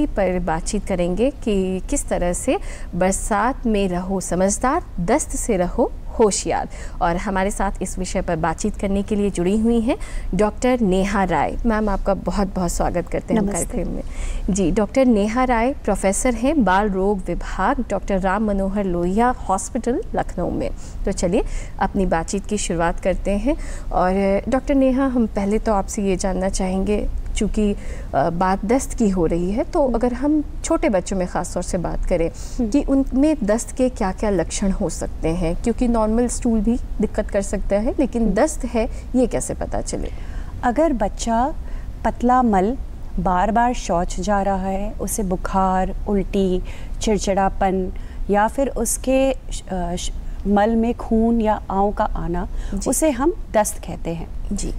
इसी पर बातचीत करेंगे कि किस तरह से बरसात में रहो समझदार, दस्त से रहो होशियार। और हमारे साथ इस विषय पर बातचीत करने के लिए जुड़ी हुई हैं डॉक्टर नेहा राय। मैम, आपका बहुत बहुत स्वागत करते हैं कार्यक्रम में। जी, डॉक्टर नेहा राय प्रोफेसर हैं बाल रोग विभाग, डॉक्टर राम मनोहर लोहिया हॉस्पिटल, लखनऊ में। तो चलिए अपनी बातचीत की शुरुआत करते हैं। और डॉक्टर नेहा, हम पहले तो आपसे ये जानना चाहेंगे, चूँकि बात दस्त की हो रही है, तो अगर हम छोटे बच्चों में ख़ास तौर से बात करें कि उनमें दस्त के क्या क्या लक्षण हो सकते हैं, क्योंकि नॉर्मल स्टूल भी दिक्कत कर सकता है, लेकिन दस्त है ये कैसे पता चले? अगर बच्चा पतला मल बार बार शौच जा रहा है, उसे बुखार, उल्टी, चिड़चिड़ापन या फिर उसके मल में खून या आंव का आना, उसे हम दस्त कहते हैं। जी।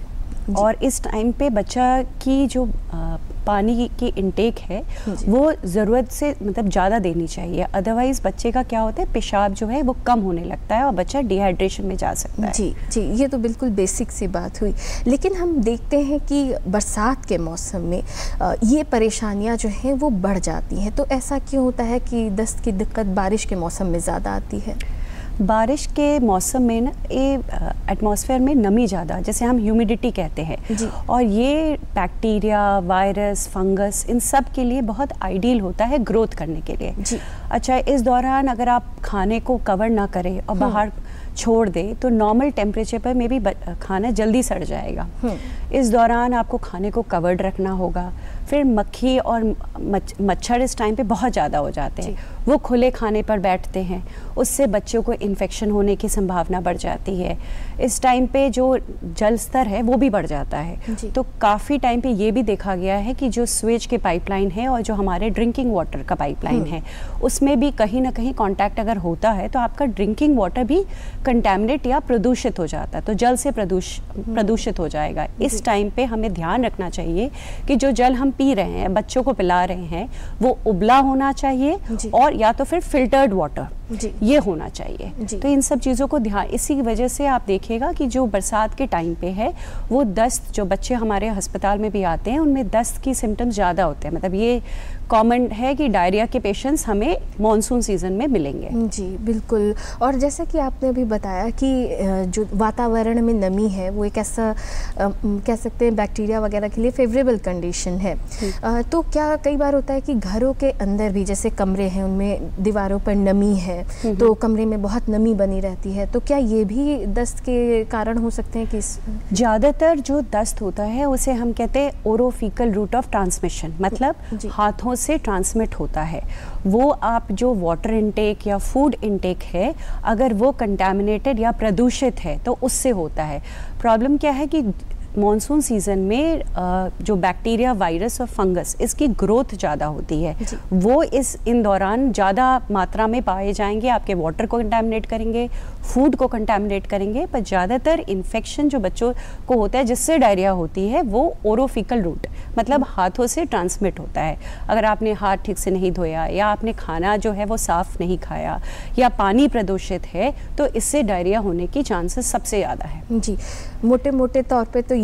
और इस टाइम पे बच्चा की जो पानी की इंटेक है वो ज़रूरत से मतलब ज़्यादा देनी चाहिए, अदरवाइज़ बच्चे का क्या होता है, पेशाब जो है वो कम होने लगता है और बच्चा डिहाइड्रेशन में जा सकता है। जी जी, ये तो बिल्कुल बेसिक सी बात हुई। लेकिन हम देखते हैं कि बरसात के मौसम में ये परेशानियां जो हैं वो बढ़ जाती हैं, तो ऐसा क्यों होता है कि दस्त की दिक्कत बारिश के मौसम में ज़्यादा आती है? बारिश के मौसम में ना ये एटमॉस्फेयर में नमी ज़्यादा, जैसे हम ह्यूमिडिटी कहते हैं, और ये बैक्टीरिया, वायरस, फंगस, इन सब के लिए बहुत आइडियल होता है ग्रोथ करने के लिए। अच्छा, इस दौरान अगर आप खाने को कवर ना करें और बाहर छोड़ दे तो नॉर्मल टेम्परेचर पर में भी खाना जल्दी सड़ जाएगा। इस दौरान आपको खाने को कवर्ड रखना होगा। फिर मक्खी और मच्छर इस टाइम पे बहुत ज़्यादा हो जाते हैं, वो खुले खाने पर बैठते हैं, उससे बच्चों को इन्फेक्शन होने की संभावना बढ़ जाती है। इस टाइम पे जो जल स्तर है वो भी बढ़ जाता है। तो काफ़ी टाइम पे ये भी देखा गया है कि जो स्वेज के पाइपलाइन है और जो हमारे ड्रिंकिंग वाटर का पाइपलाइन है, उसमें भी कहीं ना कहीं कांटेक्ट अगर होता है तो आपका ड्रिंकिंग वाटर भी कंटैमिनेट या प्रदूषित हो जाता है, तो जल से प्रदूषित हो जाएगा। इस टाइम पे हमें ध्यान रखना चाहिए कि जो जल हम पी रहे हैं, बच्चों को पिला रहे हैं, वो उबला होना चाहिए और या तो फिर फिल्टर्ड वाटर ये होना चाहिए। तो इन सब चीज़ों को ध्यान, इसी की वजह से आप देखिएगा कि जो बरसात के टाइम पे है वो दस्त, जो बच्चे हमारे अस्पताल में भी आते हैं उनमें दस्त की सिम्टम्स ज़्यादा होते हैं। मतलब ये कॉमन है कि डायरिया के पेशेंट्स हमें मॉनसून सीजन में मिलेंगे। जी बिल्कुल। और जैसा कि आपने अभी बताया कि जो वातावरण में नमी है वो एक ऐसा कह सकते हैं बैक्टीरिया वगैरह के लिए फेवरेबल कंडीशन है। तो क्या कई बार होता है कि घरों के अंदर भी, जैसे कमरे हैं उनमें दीवारों पर नमी है, तो कमरे में बहुत नमी बनी रहती है, तो क्या ये भी दस्त के कारण हो सकते हैं? कि ज़्यादातर जो दस्त होता है उसे हम कहते हैं ओरोफिकल रूट ऑफ ट्रांसमिशन, मतलब हाथों से ट्रांसमिट होता है। वो आप जो वाटर इनटेक या फूड इनटेक है, अगर वो कंटामिनेटेड या प्रदूषित है तो उससे होता है। प्रॉब्लम क्या है कि मॉनसून सीजन में जो बैक्टीरिया, वायरस और फंगस, इसकी ग्रोथ ज़्यादा होती है, वो इन दौरान ज़्यादा मात्रा में पाए जाएंगे, आपके वाटर को कंटामिनेट करेंगे, फूड को कंटामिनेट करेंगे। पर ज़्यादातर इन्फेक्शन जो बच्चों को होता है जिससे डायरिया होती है वो ओरोफिकल रूट, मतलब हाथों से ट्रांसमिट होता है। अगर आपने हाथ ठीक से नहीं धोया या आपने खाना जो है वो साफ़ नहीं खाया या पानी प्रदूषित है, तो इससे डायरिया होने की चांसेस सबसे ज़्यादा है। जी, मोटे मोटे तौर पे तो